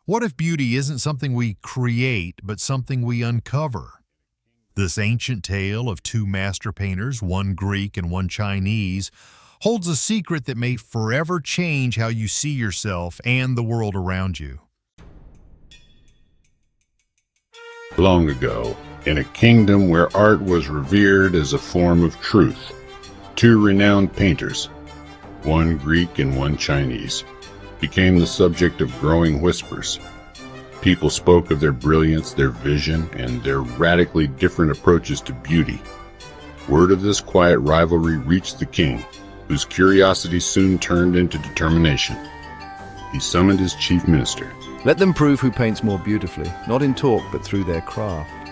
What if beauty isn't something we create, but something we uncover? This ancient tale of two master painters, one Greek and one Chinese, holds a secret that may forever change how you see yourself and the world around you. Long ago, in a kingdom where art was revered as a form of truth, two renowned painters, one Greek and one Chinese, became the subject of growing whispers. People spoke of their brilliance, their vision, and their radically different approaches to beauty. Word of this quiet rivalry reached the king, whose curiosity soon turned into determination. He summoned his chief minister. Let them prove who paints more beautifully, not in talk but through their craft.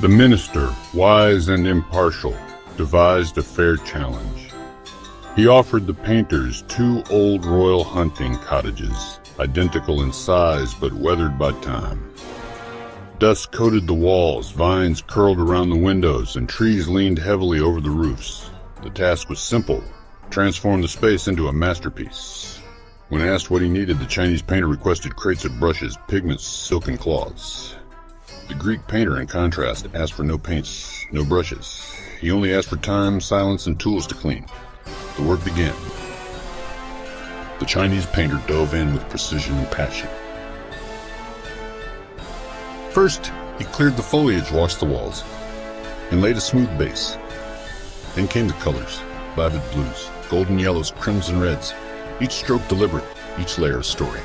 The minister, wise and impartial, devised a fair challenge. He offered the painters two old royal hunting cottages, identical in size but weathered by time. Dust coated the walls, vines curled around the windows, and trees leaned heavily over the roofs. The task was simple: transform the space into a masterpiece. When asked what he needed, the Chinese painter requested crates of brushes, pigments, silken cloths. The Greek painter, in contrast, asked for no paints, no brushes. He only asked for time, silence, and tools to clean. The work began. The Chinese painter dove in with precision and passion. First, he cleared the foliage, washed the walls, and laid a smooth base. Then came the colors: vivid blues, golden yellows, crimson reds. Each stroke deliberate, each layer a story.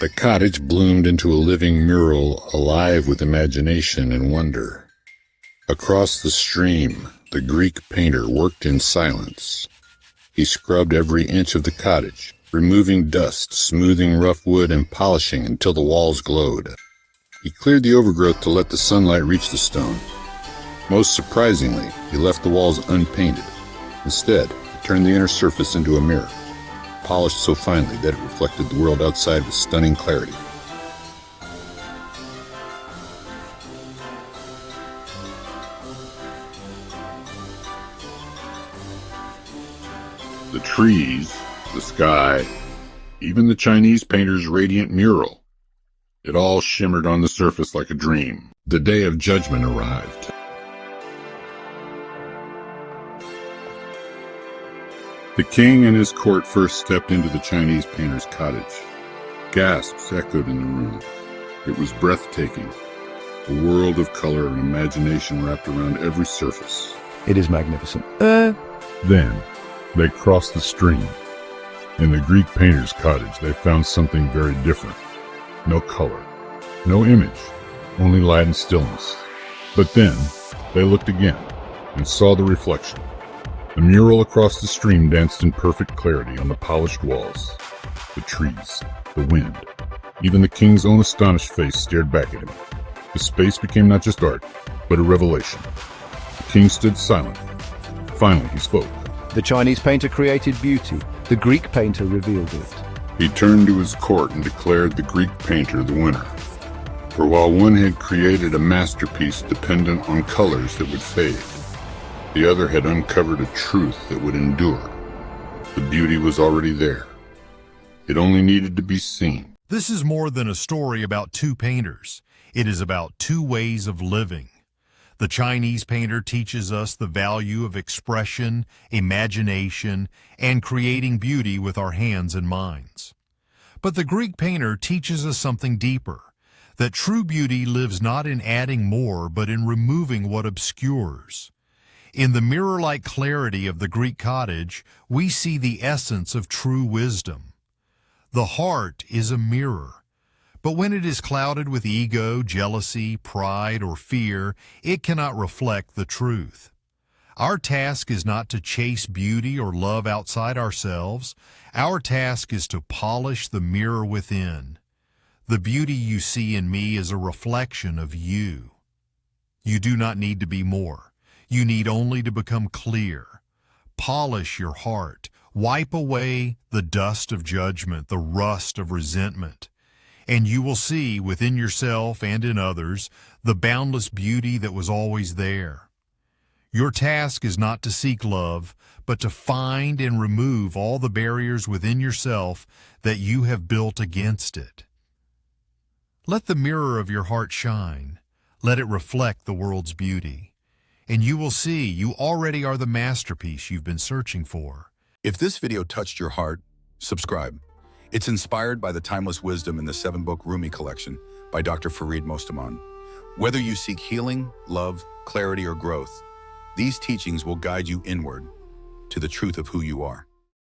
The cottage bloomed into a living mural, alive with imagination and wonder. Across the stream, the Greek painter worked in silence. He scrubbed every inch of the cottage, removing dust, smoothing rough wood, and polishing until the walls glowed. He cleared the overgrowth to let the sunlight reach the stone. Most surprisingly, he left the walls unpainted. Instead, he turned the inner surface into a mirror, polished so finely that it reflected the world outside with stunning clarity. The trees, the sky, even the Chinese painter's radiant mural. It all shimmered on the surface like a dream. The day of judgment arrived. The king and his court first stepped into the Chinese painter's cottage. Gasps echoed in the room. It was breathtaking. A world of color and imagination wrapped around every surface. It is magnificent. Then, they crossed the stream. In the Greek painter's cottage, they found something very different. No color, no image, only light and stillness. But then, they looked again and saw the reflection. The mural across the stream danced in perfect clarity on the polished walls. The trees, the wind, even the king's own astonished face stared back at him. The space became not just art, but a revelation. The king stood silent. Finally, he spoke. The Chinese painter created beauty. The Greek painter revealed it. He turned to his court and declared the Greek painter the winner. For while one had created a masterpiece dependent on colors that would fade, the other had uncovered a truth that would endure. The beauty was already there. It only needed to be seen. This is more than a story about two painters. It is about two ways of living. The Chinese painter teaches us the value of expression, imagination, and creating beauty with our hands and minds. But the Greek painter teaches us something deeper, that true beauty lives not in adding more, but in removing what obscures. In the mirror-like clarity of the Greek cottage, we see the essence of true wisdom. The heart is a mirror. But when it is clouded with ego, jealousy, pride, or fear, it cannot reflect the truth. Our task is not to chase beauty or love outside ourselves. Our task is to polish the mirror within. The beauty you see in me is a reflection of you. You do not need to be more. You need only to become clear. Polish your heart. Wipe away the dust of judgment, the rust of resentment. and you will see within yourself and in others the boundless beauty that was always there. Your task is not to seek love, but to find and remove all the barriers within yourself that you have built against it. Let the mirror of your heart shine. Let it reflect the world's beauty. And you will see you already are the masterpiece you've been searching for. If this video touched your heart, subscribe. It's inspired by the timeless wisdom in the 7-book Rumi collection by Dr. Farid Mostaman. Whether you seek healing, love, clarity, or growth, these teachings will guide you inward to the truth of who you are.